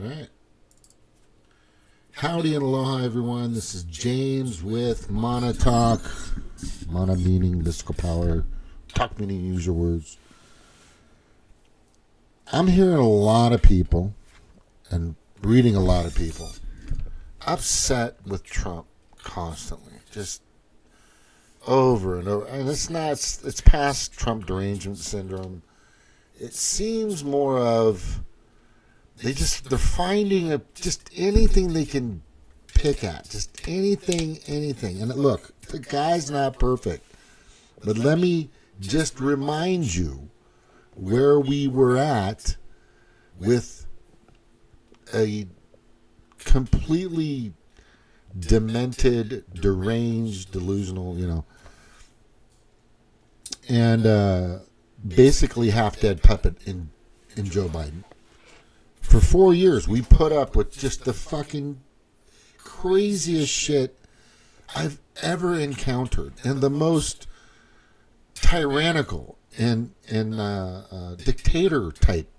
All right. Howdy and aloha, everyone. This is James with Mana Talk. Mana meaning mystical power. Talk meaning use your words. I'm hearing a lot of people and reading a lot of people upset with Trump constantly. Just over and over. And it's past Trump derangement syndrome. It seems more of they're finding just anything they can pick at. Just anything. And look, the guy's not perfect. But let me just remind you where we were at with a completely demented, deranged, delusional, and basically half-dead puppet in Joe Biden. For 4 years, we put up with just the fucking craziest shit I've ever encountered, and the most tyrannical and dictator type,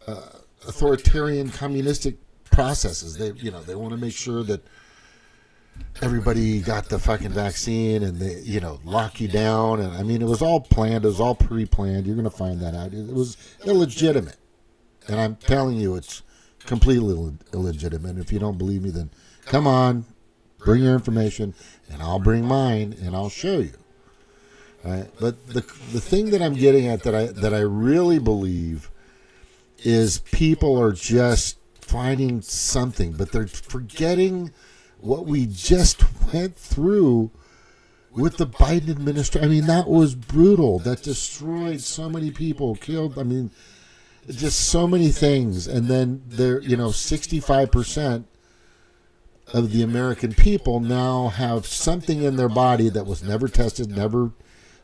authoritarian, communistic processes. They want to make sure that everybody got the fucking vaccine, and they lock you down. And I mean, it was all planned. It was all pre-planned. You're going to find that out. It was illegitimate. And I'm telling you, it's completely illegitimate. If you don't believe me, then come on, bring your information, and I'll bring mine, and I'll show you. All right? But the thing that I'm getting at that I really believe is people are just finding something, but they're forgetting what we just went through with the Biden administration. I mean, that was brutal. That destroyed so many people, killed. I mean, just so many things. And then there, 65% of the American people now have something in their body that was never tested, never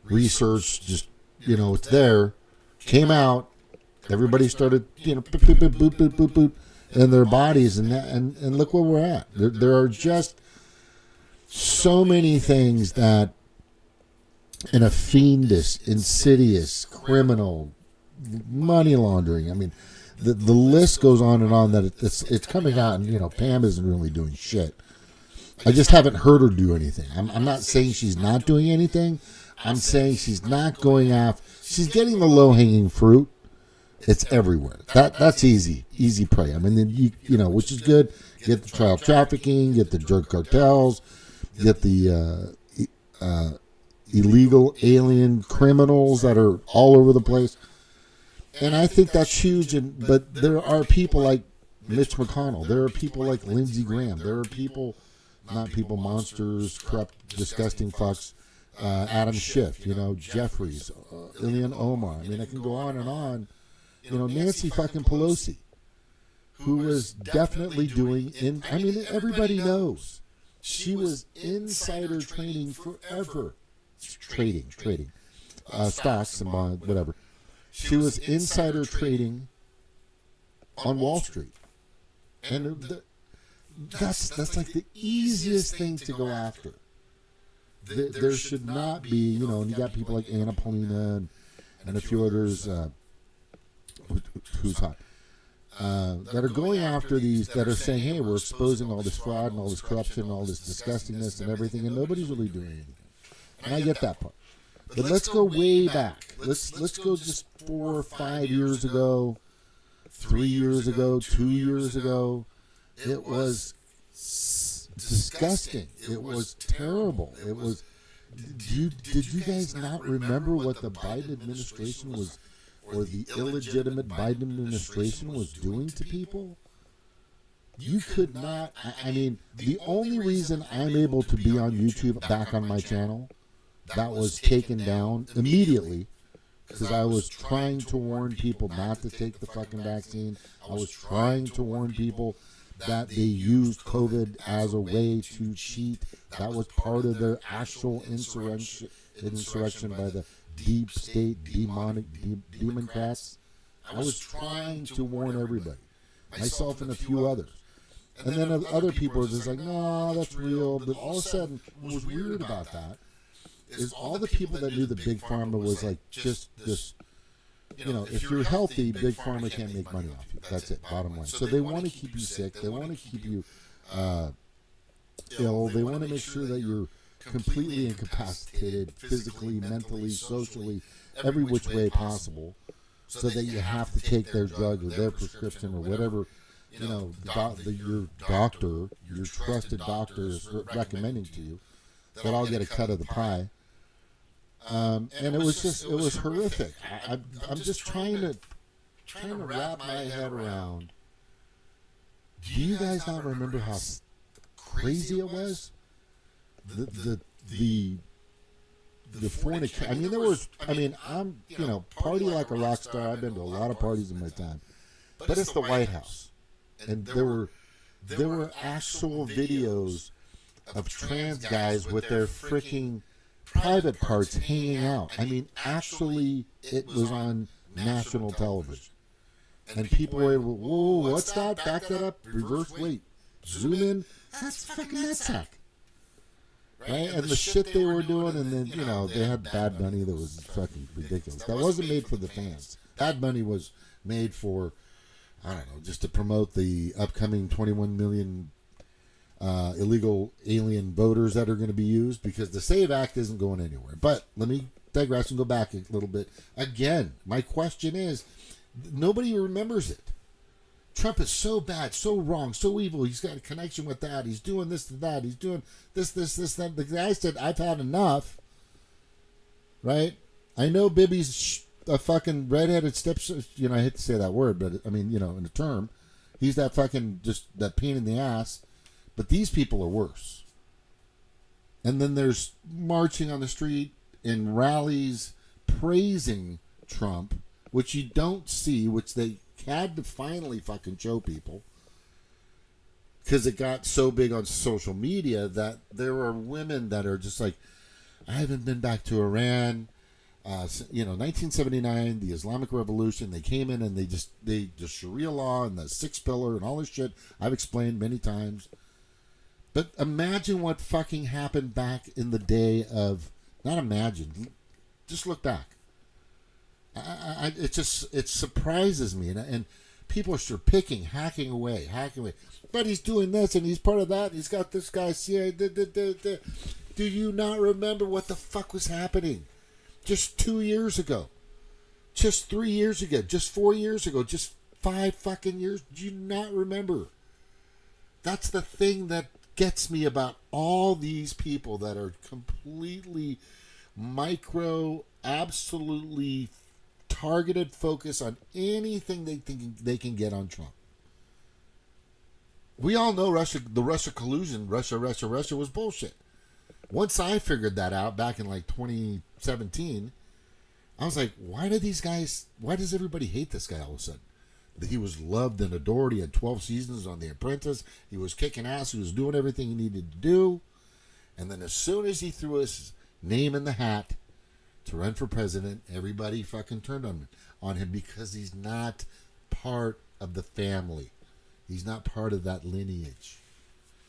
researched, just, it's there, came out, everybody started, boop, boop, boop, boop, boop, boop, boop, in their bodies, and look where we're at. There are just so many things that in a fiendish, insidious, criminal, money laundering. I mean, the list goes on and on. That it's coming out, and Pam isn't really doing shit. I just haven't heard her do anything. I'm not saying she's not doing anything. I'm saying she's not going after. She's getting the low hanging fruit. It's everywhere. That's easy prey. I mean, which is good. Get the child trafficking, get the drug cartels, get the illegal alien criminals that are all over the place. And I think that's huge. But there are people like Mitch McConnell. There are people like Lindsey Graham. There are people, not people, monsters, corrupt, disgusting fucks. Adam Schiff, Jeffries, Ilhan Omar. I mean, I can go on and on. Nancy fucking Pelosi, who was definitely doing everybody knows she was insider trading forever. Trading, stocks and bonds, whatever. She was insider trading on Wall Street. And that's like the easiest thing to go after. There should not be, and you got people like Anna Polina and a few others, who's hot, that are going after these, that are saying, hey, we're exposing all this fraud and all this corruption and all this disgustingness and everything, and nobody's really doing anything. And I get that part. But let's go way back. Let's go just 4 or 5 years ago, 3 years ago, 2 years ago. It was disgusting. It was terrible. It was. Did you guys not remember what the Biden administration was, or the illegitimate Biden administration was doing to people? You could not. I mean, the only reason I'm able to be on YouTube back on my channel, that was taken down immediately, because I was trying to warn people not to take the fucking vaccine. I was trying to warn people that they used COVID as a way to cheat. That was part of their actual insurrection by the deep state Demoncrats. I was trying to warn everybody, myself and a few others. And then other people were just like, no, that's real. But all of a sudden, what was weird about that is all the people that knew the big pharma was like just this if you're healthy, big pharma can't make money off you. That's it, bottom line. So they want to keep you sick. They want to keep you ill. They want to make sure that you're completely incapacitated, physically, mentally, socially, every which way possible, so that you have to take their drug or their prescription or whatever, your doctor, your trusted doctor is recommending to you, that I'll get a cut of the pie. And it was horrific. I'm just trying to wrap my head around. Do you guys not remember how crazy it was? The fornication. I mean, there was. I mean, I'm party like a rock star. I've been to a lot of parties in my time, but it's the White House, and there were actual videos of trans guys with their freaking private parts hanging out. I mean, actually, it was on national television, and people were, whoa, what's that? Back that up, reverse, wait, zoom in. That's fucking nutsack. Right? And the shit they were doing, and then, they had Bad Bunny that was fucking ridiculous. That wasn't made for the fans. Bad Bunny was made for, I don't know, just to promote the upcoming 21 million illegal alien voters that are going to be used, because the SAVE Act isn't going anywhere. But let me digress and go back a little bit. Again, my question is, nobody remembers it. Trump is so bad, so wrong, so evil. He's got a connection with that. He's doing this to that. He's doing this, that. The guy said, I've had enough. Right? I know Bibi's a fucking redheaded stepson. I hate to say that word, but I mean, in a term. He's that fucking, just that pain in the ass. But these people are worse. And then there's marching on the street in rallies praising Trump, which you don't see, which they had to finally fucking show people, because it got so big on social media that there are women that are just like, I haven't been back to Iran. 1979, the Islamic Revolution, they came in and the Sharia law and the sixth pillar and all this shit I've explained many times. But imagine what fucking happened back in the day of, not imagine, just look back. It surprises me, and people are hacking away. But he's doing this, and he's part of that. He's got this guy. Do you not remember what the fuck was happening just 2 years ago, just 3 years ago, just 4 years ago, just 5 fucking years? Do you not remember? That's the thing that gets me about all these people that are completely absolutely targeted focus on anything they think they can get on Trump. We all know the Russia collusion, Russia was bullshit. Once I figured that out back in like 2017, I was like, why does everybody hate this guy all of a sudden? He was loved and adored. He had 12 seasons on The Apprentice. He was kicking ass. He was doing everything he needed to do. And then as soon as he threw his name in the hat to run for president, everybody fucking turned on him, because he's not part of the family. He's not part of that lineage.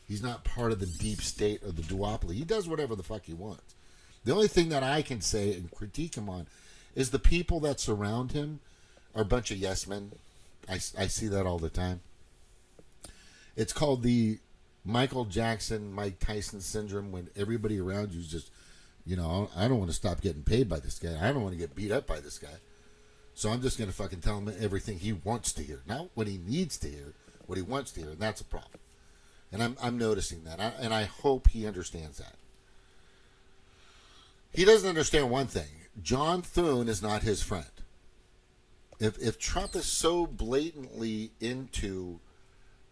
He's not part of the deep state or the duopoly. He does whatever the fuck he wants. The only thing that I can say and critique him on is the people that surround him are a bunch of yes men. I see that all the time. It's called the Michael Jackson, Mike Tyson syndrome, when everybody around you is just, I don't want to stop getting paid by this guy. I don't want to get beat up by this guy. So I'm just going to fucking tell him everything he wants to hear. Not what he needs to hear, what he wants to hear. And that's a problem. And I'm noticing that. And I hope he understands that. He doesn't understand one thing. John Thune is not his friend. If Trump is so blatantly into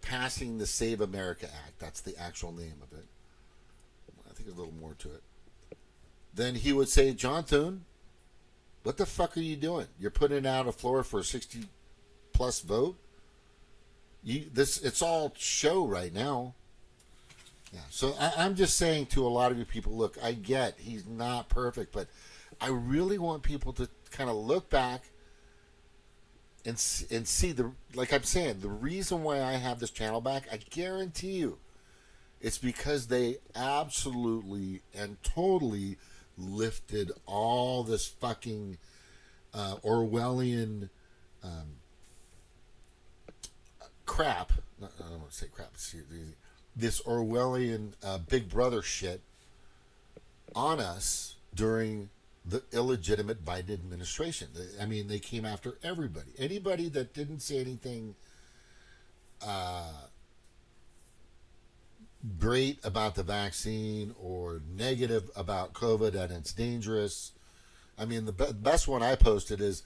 passing the Save America Act, that's the actual name of it. I think there's a little more to it. Then he would say, John Thune, what the fuck are you doing? You're putting out a floor for a 60-plus vote? It's all show right now. Yeah. So I'm just saying to a lot of you people, look, I get he's not perfect, but I really want people to kind of look back and see like I'm saying, the reason why I have this channel back, I guarantee you, it's because they absolutely and totally lifted all this fucking Orwellian crap. I don't want to say crap. This Orwellian Big Brother shit on us during the illegitimate Biden administration. I mean, they came after everybody. Anybody that didn't say anything great about the vaccine or negative about COVID and it's dangerous. I mean, the best one I posted is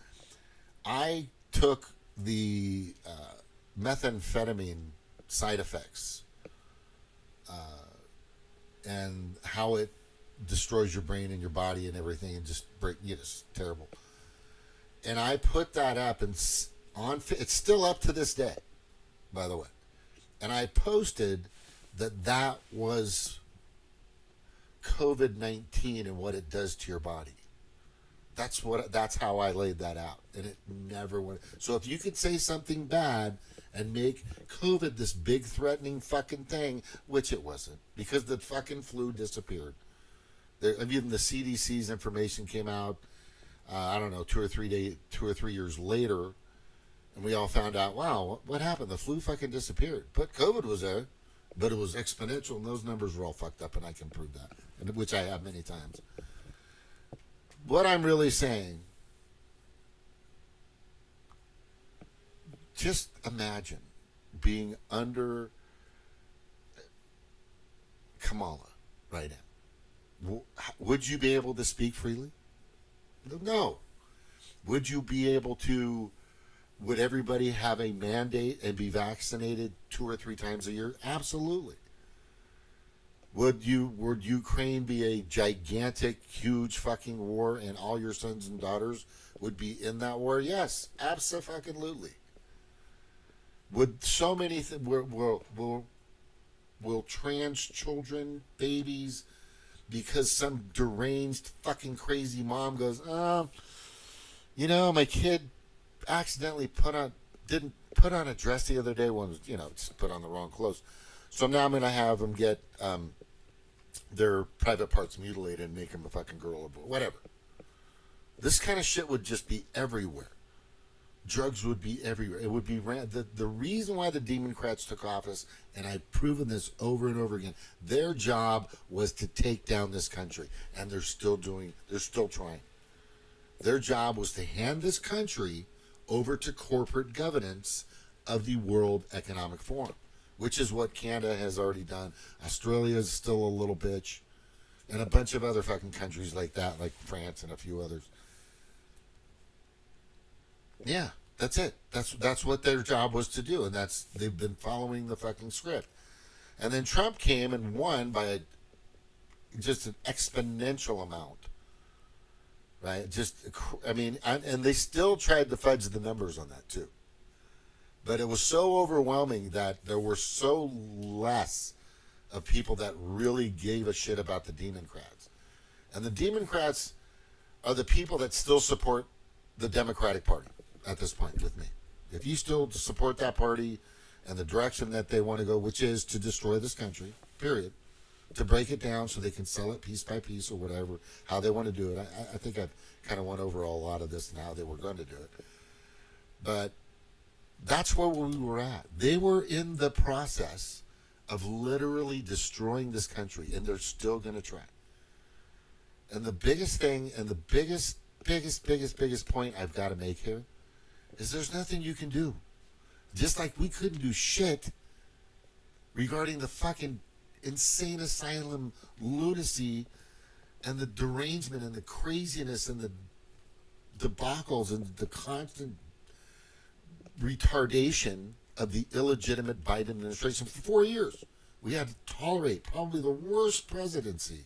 I took the methamphetamine side effects and how it destroys your brain and your body and everything and just break you know, it's terrible. And I put that up and it's still up to this day, by the way. And I posted that was COVID-19 and what it does to your body. That's how I laid that out, and it never went. So if you could say something bad and make COVID this big threatening fucking thing, which it wasn't, because the fucking flu disappeared. Even the CDC's information came out. I don't know, 2 or 3 years later, and we all found out, wow, what happened? The flu fucking disappeared, but COVID was there, but it was exponential, and those numbers were all fucked up, and I can prove that, which I have many times. What I'm really saying, just imagine being under Kamala right now. Would you be able to speak freely? No. Would you be able to, would everybody have a mandate and be vaccinated 2 or 3 times a year? Absolutely. Would Ukraine be a gigantic, huge fucking war and all your sons and daughters would be in that war? Yes, absolutely. Would so many will trans children, babies, because some deranged fucking crazy mom goes, my kid accidentally didn't put on a dress the other day when, just put on the wrong clothes. So now I'm going to have them get their private parts mutilated and make them a fucking girl or boy, whatever. This kind of shit would just be everywhere. Drugs would be everywhere. It would be the reason why the Demoncrats took office, and I've proven this over and over again. Their job was to take down this country, and they're still trying. Their job was to hand this country over to corporate governance of the World Economic Forum, which is what Canada has already done. Australia is still a little bitch, and a bunch of other fucking countries like that, like France and a few others. Yeah, that's it. That's what their job was to do, and they've been following the fucking script. And then Trump came and won by just an exponential amount, right? And they still tried to fudge the numbers on that too. But it was so overwhelming that there were so less of people that really gave a shit about the Demoncrats. And the Demoncrats are the people that still support the Democratic Party at this point with me. If you still support that party and the direction that they want to go, which is to destroy this country, period, to break it down so they can sell it piece by piece or whatever, how they want to do it. I think I've kind of went over a lot of this and how they were going to do it. But that's where we were at. They were in the process of literally destroying this country, and they're still going to try. And the biggest thing, and the biggest point I've got to make here is there's nothing you can do. Just like we couldn't do shit regarding the fucking insane asylum lunacy and the derangement and the craziness and the debacles and the constant retardation of the illegitimate Biden administration for 4 years. We had to tolerate probably the worst presidency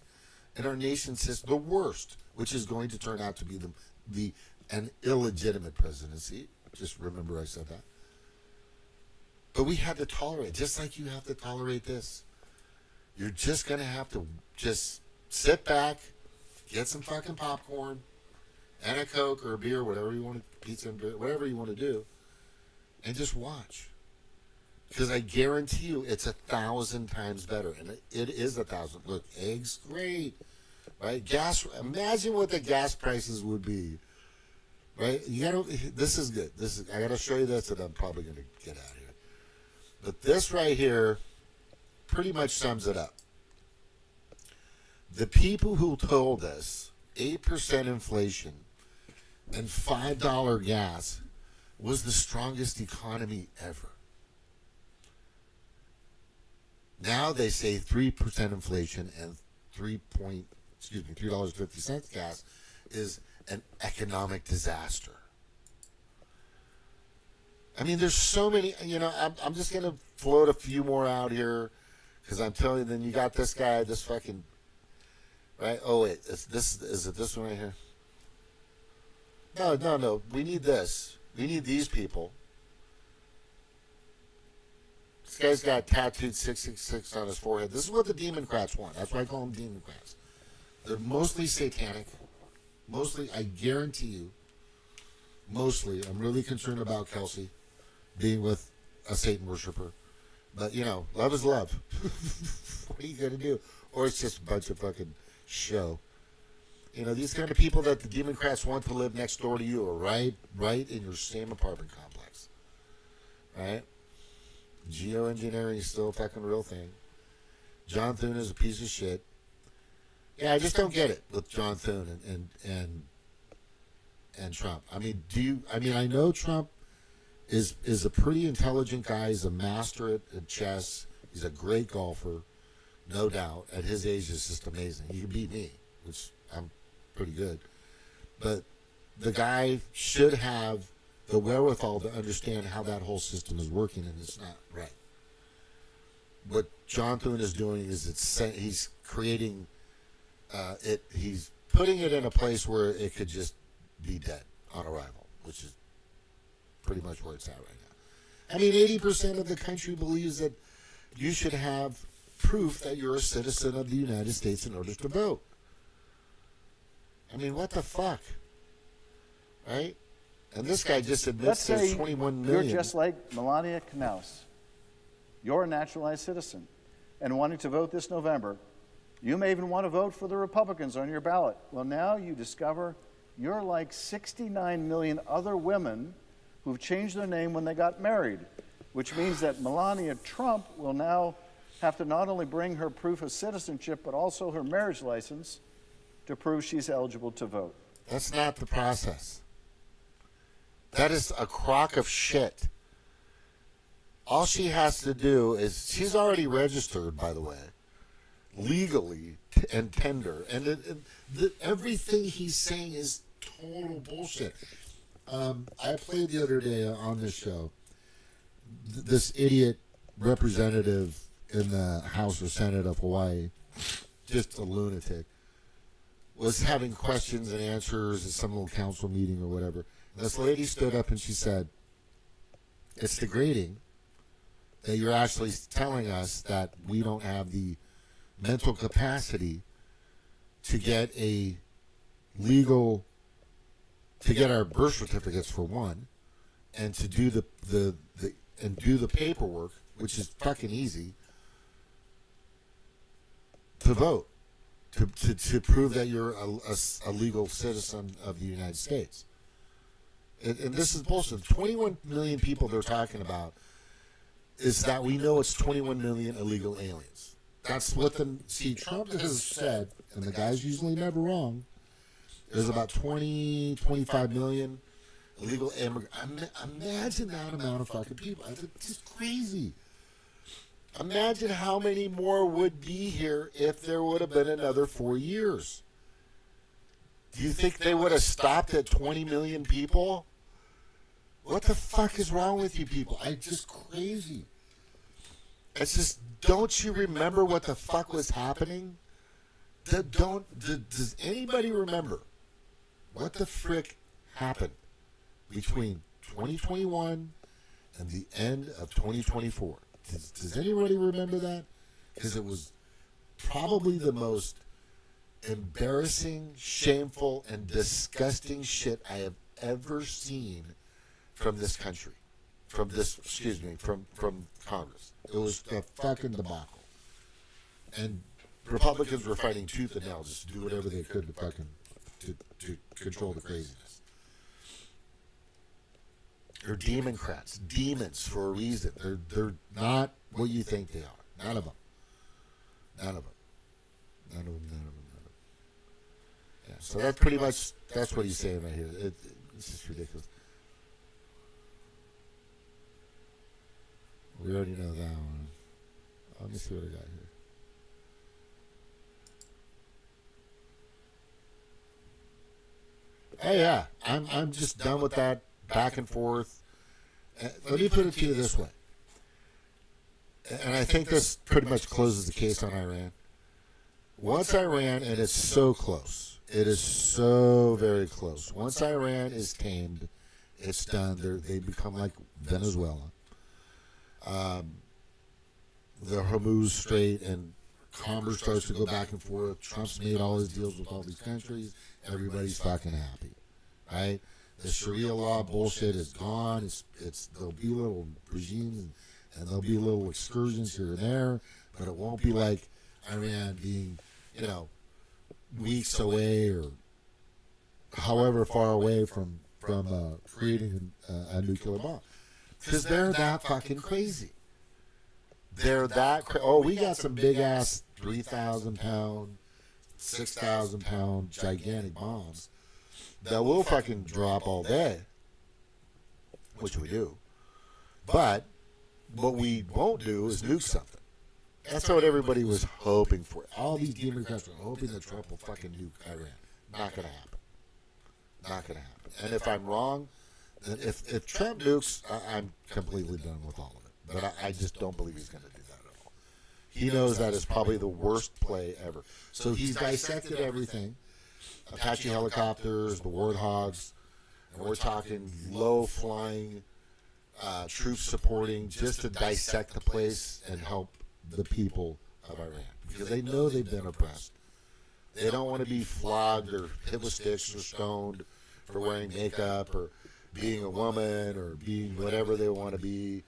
in our nation's history, the worst, which is going to turn out to be an illegitimate presidency. Just remember I said that. But we had to tolerate, just like you have to tolerate this. You're just going to have to just sit back, get some fucking popcorn, and a Coke or a beer, whatever you want to, pizza and beer, whatever you want to do, and just watch. Because I guarantee you it's 1,000 times better. And it is 1,000. Look, eggs, great. Right? Gas, imagine what the gas prices would be right? You gotta. This is good. I gotta show you this, and I'm probably gonna get out of here. But this right here pretty much sums it up. The people who told us 8% inflation and $5 gas was the strongest economy ever. Now they say 3% inflation and $3.50 gas is an economic disaster. I mean, there's so many. I'm just gonna float a few more out here because I'm telling you. Then you got this guy, this fucking right. Oh wait, is it this one right here? No. We need this. We need these people. This guy's got tattooed 666 on his forehead. This is what the Demoncrats want. That's why I call them Demoncrats. They're mostly satanic. Mostly, I guarantee you, mostly, I'm really concerned about Kelsey being with a Satan worshiper. But, love is love. What are you going to do? Or it's just a bunch of fucking show. These kind of people that the Demoncrats want to live next door to you are right in your same apartment complex. Right? Geoengineering is still a fucking real thing. John Thune is a piece of shit. Yeah, I just don't get it with John Thune and Trump. I mean, I know Trump is a pretty intelligent guy. He's a master at chess. He's a great golfer, no doubt. At his age, it's just amazing. He can beat me, which I'm pretty good. But the guy should have the wherewithal to understand how that whole system is working, and it's not right. What John Thune is doing is he's creating he's putting it in a place where it could just be dead on arrival, which is pretty much where it's at right now. I mean, 80% of the country believes that you should have proof that you're a citizen of the United States in order to vote. I mean, what the fuck? Right? And this guy just admits there's 21 million. You're just like Melania Knauss. You're a naturalized citizen. And wanting to vote this November, you may even want to vote for the Republicans on your ballot. Well, now you discover you're like 69 million other women who've changed their name when they got married, which means that Melania Trump will now have to not only bring her proof of citizenship, but also her marriage license to prove she's eligible to vote. That's not the process. That is a crock of shit. All she has to do is, she's already registered, by the way, legally and tender. And everything he's saying is total bullshit. I played the other day on this show, this idiot representative in the House or Senate of Hawaii, just a lunatic, was having questions and answers at some little council meeting or whatever. This lady stood up and she said, it's degrading that you're actually telling us that we don't have the mental capacity to get to get our birth certificates for one, and to do the paperwork, which is fucking easy, to vote, to prove that you're a legal citizen of the United States. And this is bullshit. 21 million people they're talking about is that we know it's 21 million illegal aliens. That's what Trump has said, and the guy's usually never wrong. There's about 25 million illegal immigrants. Imagine that amount of fucking people. It's just crazy. Imagine how many more would be here if there would have been another 4 years. Do you think they would have stopped at 20 million people? What the fuck is wrong with you people? I'm just crazy. It's just, don't you remember what the fuck was happening? Does anybody remember what the frick happened between 2021 and the end of 2024? Does anybody remember that? Because it was probably the most embarrassing, shameful, and disgusting shit I have ever seen from this country. From Congress. It was a fucking debacle. And Republicans were fighting tooth and nail just to do whatever they could to fucking to control the craziness. They're Demoncrats, demons for a reason. They're not what you think they are. None of them. None of them. None of them. None of them. None of them. Yeah. So that's pretty much what he's saying right here. It's just ridiculous. We already know that one. Let me see what I got here. Oh yeah, I'm just done with that back and forth. Let me put it to you this way, and I think this pretty much closes the case on Iran. Once Iran, and it's so close, it is so very close. Once Iran is tamed, it's done. They become like Venezuela. The Hormuz Strait and commerce starts to go back and forth. Trump's made all his deals with all these countries. Everybody's fucking happy, right? The Sharia law bullshit is gone. There'll be little regimes and there'll be little excursions here and there, but it won't be like Iran being, weeks away or however far away from creating a nuclear bomb, because they're that fucking crazy. They're that we got some big ass 3,000 pound, 6,000 pound gigantic bombs that will fucking drop all day, which we do. But what we won't do is nuke something. That's what everybody was hoping for. All these Democrats were hoping that Trump will fucking nuke Iran. Not going to happen. Not going to happen. And if I'm wrong, then if Trump nukes, I'm completely done with all of it. But I just don't believe he's going to do that at all. He knows that is probably the worst play ever. So he's dissected everything. Apache helicopters, the Warthogs, and we're talking low-flying troops supporting just to dissect the place and help the people of Iran. Because they know they've been oppressed. They don't want to be flogged or hit with sticks or stoned for wearing makeup or being a woman or being whatever they want to be.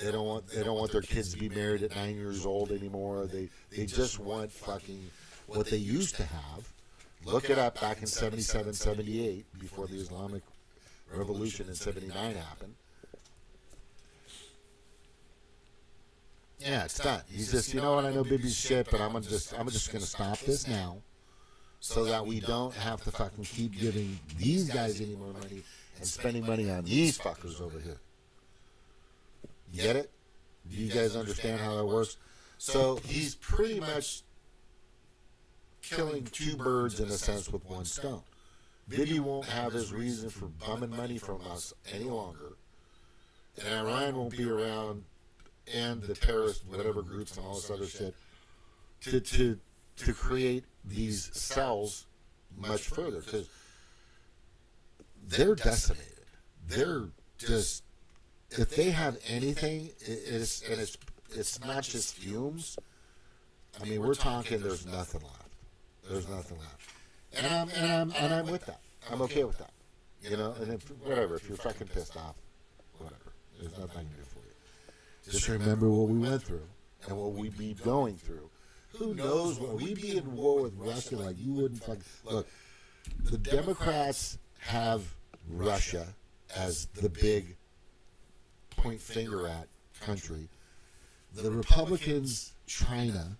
They don't want their kids to be married at 9 years old anymore. They just want fucking what they used to have. Look it up back in 77, 78, before the Islamic Revolution in 79 happened. Yeah, it's done. He's just, you know what, I know Bibi's shit, but I'm just gonna stop this now, so that we don't have to fucking keep giving these guys any more money and spending money on these fuckers over here. You get it? Do you guys understand how that works? So he's pretty much killing two birds in a sense with one stone. Bibi won't have his reason for bumming money from us any longer, and Iran won't be around, and the terrorist whatever groups and all this other shit to create these cells much further, because they're decimated. They're just, if they have anything, it's not just fumes. I mean, we're talking there's nothing left. There's nothing left. And I'm with that. I'm okay with that. And if you're fucking pissed off, whatever. There's nothing I can do for you. Just remember what we went through and what we be going through. Who knows what we be in war with Russia like you wouldn't fucking look. The Democrats have Russia as the big point finger at country. The Republicans, China,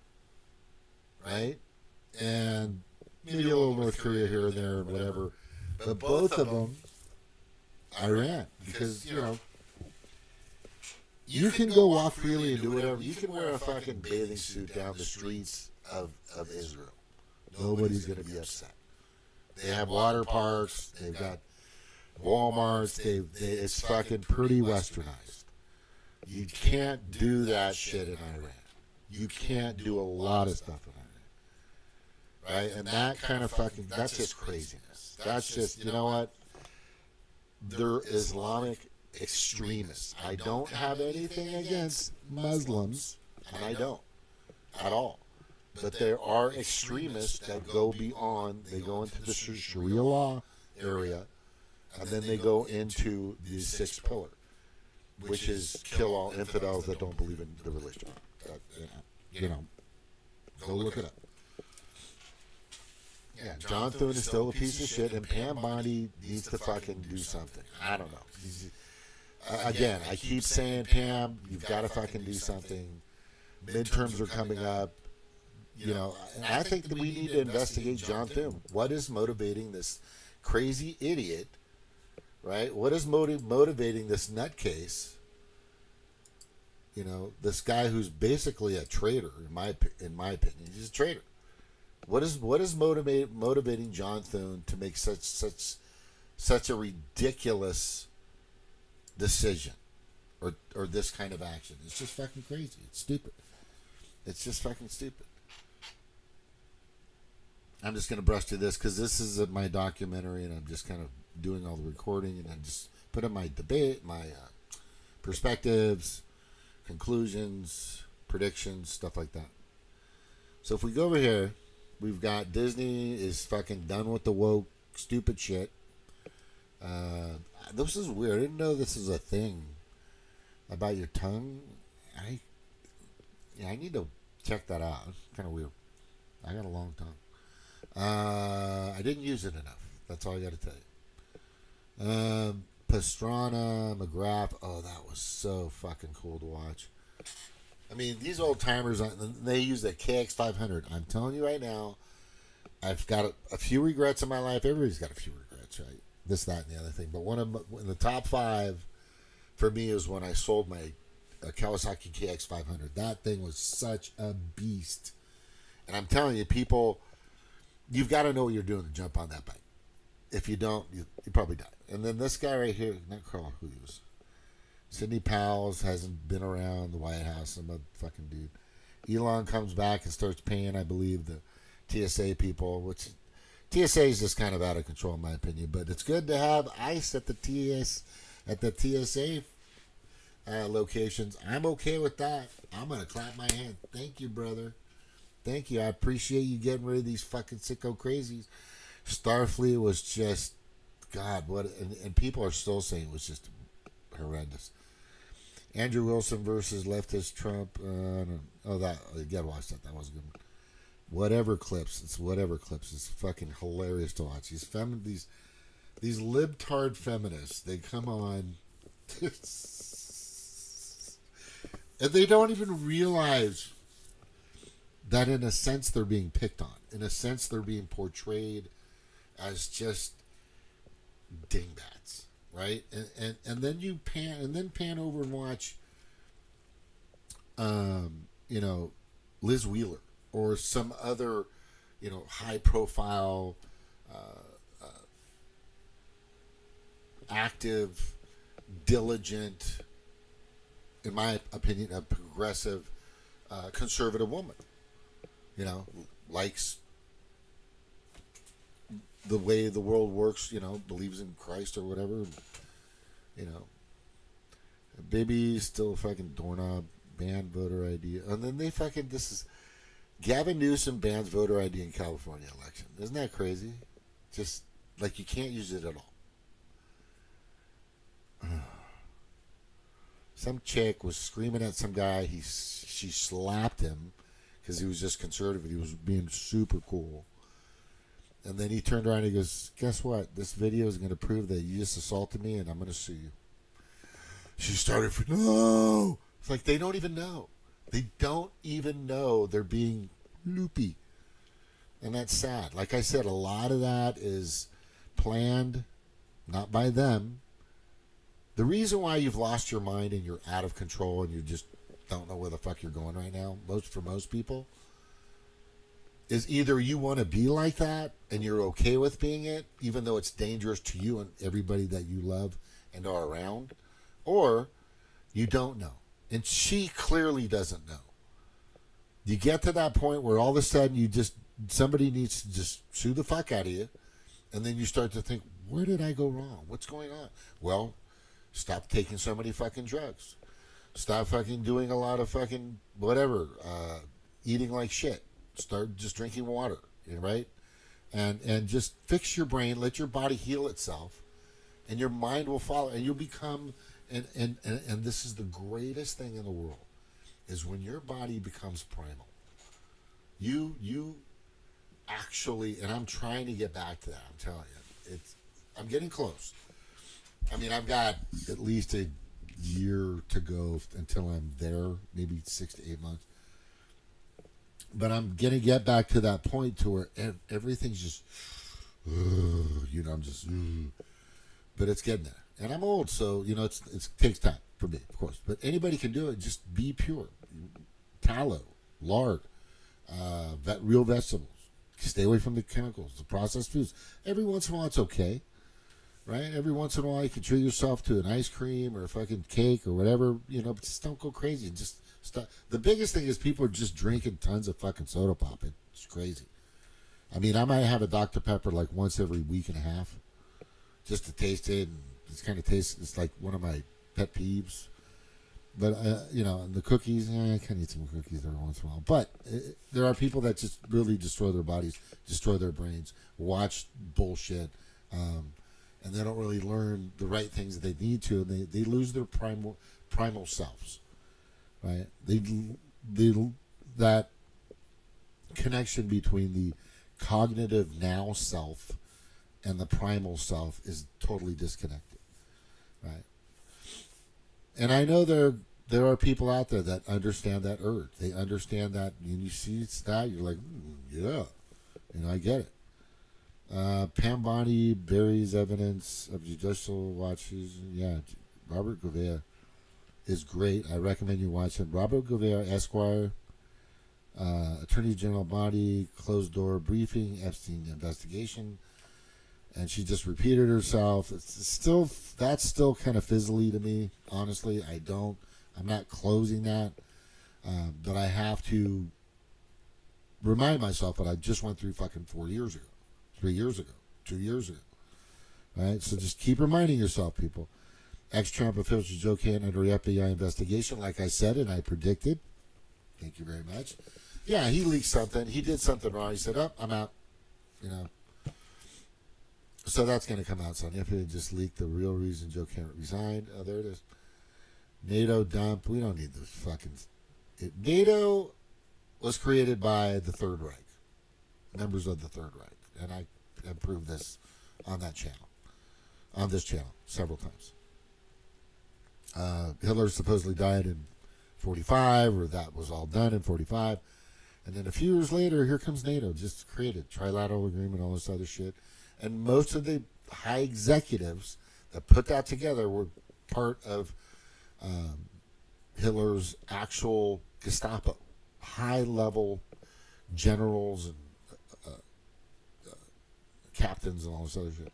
right? And maybe a little North Korea here and there and whatever. But both of them, Iran. Because, you can go walk freely and do whatever. You can wear a fucking bathing suit down the streets of Israel. Nobody's going to be upset. They have water parks. They've got Walmarts. It's fucking pretty westernized. You can't do that shit in Iran. You can't do a lot of stuff in Iran. Right? And that kind of fucking, that's just craziness. That's just, you know what? They're Islamic extremists. I don't have anything against Muslims, and I don't at all. But there are extremists that go beyond. They go into the Sharia law area, and then they go into the sixth pillar, which is kill all infidels that don't believe in the religion. Go look it up. Yeah, John Thune is still a piece of shit, and Pam Bondi needs to fucking do something. I don't know. again, I keep saying, Pam, you've got to fucking do something. Midterms are coming up. You know, and I think that we need to investigate John Thune. What is motivating this crazy idiot, right? What is motivating this nutcase? You know, this guy who's basically a traitor, in my opinion. He's a traitor. What is motivating John Thune to make such a ridiculous decision or this kind of action? It's just fucking crazy. It's stupid. It's just fucking stupid. I'm just going to brush through this because this is my documentary, and I'm just kind of doing all the recording, and I'm just putting my debate, my perspectives, conclusions, predictions, stuff like that. So if we go over here, we've got Disney is fucking done with the woke, stupid shit. This is weird. I didn't know this is a thing about your tongue. I need to check that out. It's kind of weird. I got a long tongue. I didn't use it enough. That's all I got to tell you. Pastrana, McGrath. Oh, that was so fucking cool to watch. I mean, these old timers, they use the KX500. I'm telling you right now, I've got a few regrets in my life. Everybody's got a few regrets, right? This, that, and the other thing. But in the top 5 for me is when I sold my Kawasaki KX500. That thing was such a beast. And I'm telling you, people, you've got to know what you're doing to jump on that bike. If you don't, you probably die. And then this guy right here, not Carl, who he was. Sidney Powell's hasn't been around the White House, some other fucking dude. Elon comes back and starts paying, I believe, the TSA people, which TSA is just kind of out of control in my opinion. But it's good to have ICE at the TSA locations. I'm okay with that. I'm gonna clap my hand. Thank you, brother. Thank you. I appreciate you getting rid of these fucking sicko crazies. Starfleet was just, God, what, and people are still saying it was just horrendous. Andrew Wilson versus leftist Trump. You gotta watch that. That was a good one. Whatever clips. It's fucking hilarious to watch. These libtard feminists, they come on, and they don't even realize that in a sense they're being picked on. In a sense they're being portrayed as just dingbats, right? And then you pan over and watch Liz Wheeler or some other, high profile active, diligent, in my opinion, a progressive conservative woman. Likes the way the world works, believes in Christ or whatever, baby still a fucking doorknob, ban voter ID. And then this is Gavin Newsom bans voter ID in California election. Isn't that crazy? Just like you can't use it at all. Some chick was screaming at some guy. She slapped him because he was just conservative. He was being super cool. And then he turned around and he goes, guess what? This video is going to prove that you just assaulted me and I'm going to sue you. She started, no! It's like they don't even know. They don't even know they're being loopy. And that's sad. Like I said, a lot of that is planned, not by them. The reason why you've lost your mind and you're out of control and you just don't know where the fuck you're going right now, for most people, is either you want to be like that and you're okay with being it, even though it's dangerous to you and everybody that you love and are around, or you don't know. And she clearly doesn't know. You get to that point where all of a sudden somebody needs to just sue the fuck out of you, and then you start to think, where did I go wrong? What's going on? Well, stop taking so many fucking drugs. Stop fucking doing a lot of fucking whatever, eating like shit. Start just drinking water, right? And just fix your brain, let your body heal itself, and your mind will follow, and you'll become, and this is the greatest thing in the world, is when your body becomes primal. You actually, and I'm trying to get back to that, I'm telling you, I'm getting close. I mean, I've got at least a year to go until I'm there, maybe 6 to 8 months. But I'm gonna get back to that point to where everything's just, I'm just, but it's getting there. And I'm old, so it takes time for me, of course. But anybody can do it. Just be pure. Tallow, lard, real vegetables. Stay away from the chemicals, the processed foods. Every once in a while, it's okay, right? Every once in a while, you can treat yourself to an ice cream or a fucking cake or whatever, but just don't go crazy. Just stop. The biggest thing is people are just drinking tons of fucking soda pop. It's crazy. I mean, I might have a Dr. Pepper like once every week and a half just to taste it. And it's like one of my pet peeves. But, and the cookies, I can eat some cookies every once in a while. But there are people that just really destroy their bodies, destroy their brains, watch bullshit, and they don't really learn the right things that they need to, and they lose their primal selves, right? That connection between the cognitive now self and the primal self is totally disconnected, right? And I know there are people out there that understand that urge. They understand that. And you see it's that, you're like, yeah, I get it. Pam Don buries evidence of judicial watches. Yeah, Robert Gouveia is great. I recommend you watch it. Robert Gouveia, Esquire, Attorney General Body, closed door briefing, Epstein investigation. And she just repeated herself. That's still kind of fizzly to me, honestly. I'm not closing that, but I have to remind myself that I just went through fucking 4 years ago, 3 years ago, 2 years ago. Right? So just keep reminding yourself, people. Ex-Trump official Joe Canton under FBI investigation, like I said and I predicted. Thank you very much. Yeah, he leaked something. He did something wrong. He said, I'm out. So that's going to come out soon. If it just leaked the real reason Joe Canton resigned. Oh, there it is. NATO dump. We don't need this fucking... NATO was created by the Third Reich. Members of the Third Reich. And I have proved this on that channel. On this channel. Several times. Hitler supposedly died in 45, or that was all done in 45. And then a few years later, here comes NATO. Just created. Trilateral agreement, all this other shit. And most of the high executives that put that together were part of Hitler's actual Gestapo. High-level generals and captains and all this other shit.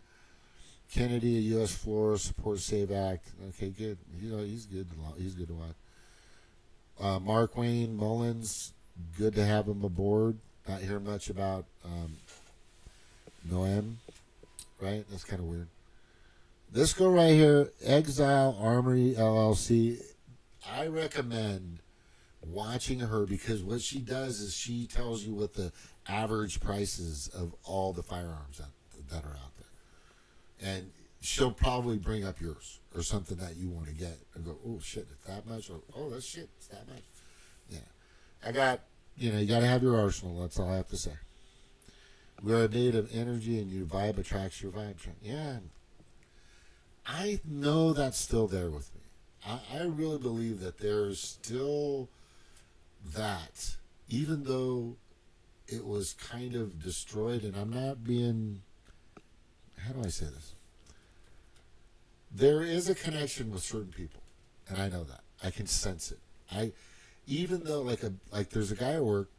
Kennedy, a U.S. Florida supports SAVE Act. Okay, good. He's good. He's good to watch. Mark Wayne Mullins, good to have him aboard. Not hearing much about Noem, right? That's kind of weird. This girl right here, Exile Armory LLC, I recommend watching her because what she does is she tells you what the average prices of all the firearms that are out there. And she'll probably bring up yours or something that you want to get and go, oh, shit, it's that much? Or, oh, that's shit, it's that much. Yeah. I got, you got to have your arsenal. That's all I have to say. We're made of energy and your vibe attracts your vibe. Yeah. I know that's still there with me. I really believe that there's still that, even though it was kind of destroyed, and I'm not being, how do I say this? There is a connection with certain people, and I know that. I can sense it. Even though like there's a guy at work,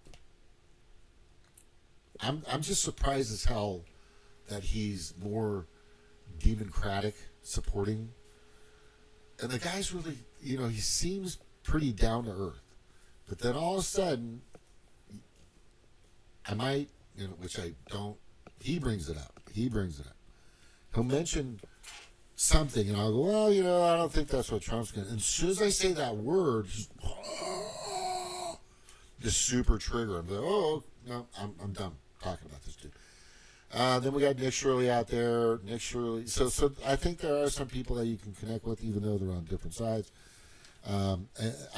I'm just surprised as hell that he's more democratic, supporting. And the guy's really, he seems pretty down to earth. But then all of a sudden, I might, which I don't, he brings it up. He'll mention something, and I'll go, well, I don't think that's what Trump's going to. And as soon as I say that word, just super trigger. I'm like, oh, no, I'm done talking about this dude. Then we got Nick Shirley out there. Nick Shirley. So I think there are some people that you can connect with, even though they're on different sides. I'm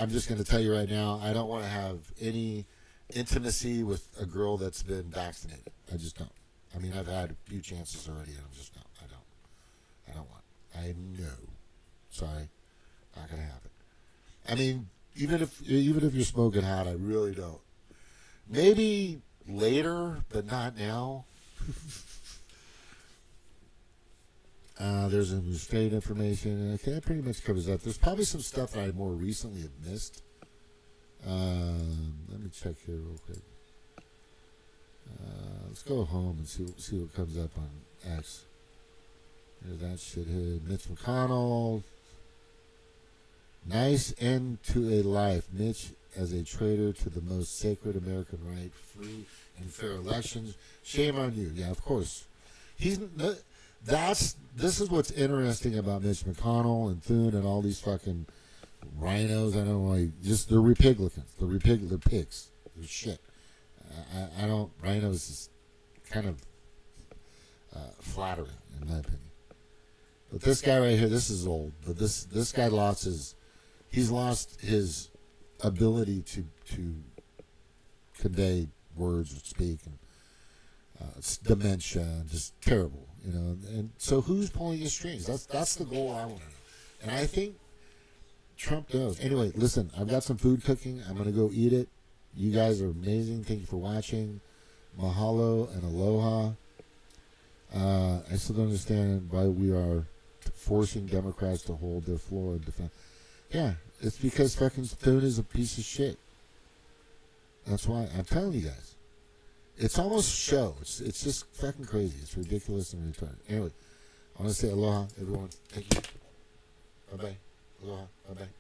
just going to tell you right now, I don't want to have any intimacy with a girl that's been vaccinated. I just don't. I mean, I've had a few chances already, and I'm just not. I don't want. I know. Sorry. Not gonna happen. I mean, even if you're smoking hot, I really don't. Maybe later, but not now. There's some state information. Okay, that pretty much covers that. There's probably some stuff that I more recently have missed. Let me check here real quick. Let's go home and see what comes up on X. There's that shithead. Mitch McConnell. Nice end to a life. Mitch as a traitor to the most sacred American right, free and fair elections. Shame on you. Yeah, of course. This is what's interesting about Mitch McConnell and Thune and all these fucking rhinos. I don't know why. Just they're Repiglicans. They're pigs. They're shit. I don't. Rhinos is kind of flattering in my opinion. But this guy right here, this is old. But this guy he's lost his ability to convey words or speak, and it's dementia, and just terrible, you know. And so who's pulling his strings? That's the goal I want to know. And I think Trump knows. Anyway, listen, I've got some food cooking. I'm gonna go eat it. You guys are amazing. Thank you for watching. Mahalo and aloha. I still don't understand why we are forcing Democrats to hold their floor and defend. Yeah, it's because fucking Thune is a piece of shit. That's why I'm telling you guys. It's almost show. It's just fucking crazy. It's ridiculous and retarded. Anyway, I want to say aloha, everyone. Thank you. Bye bye. Aloha. Bye bye.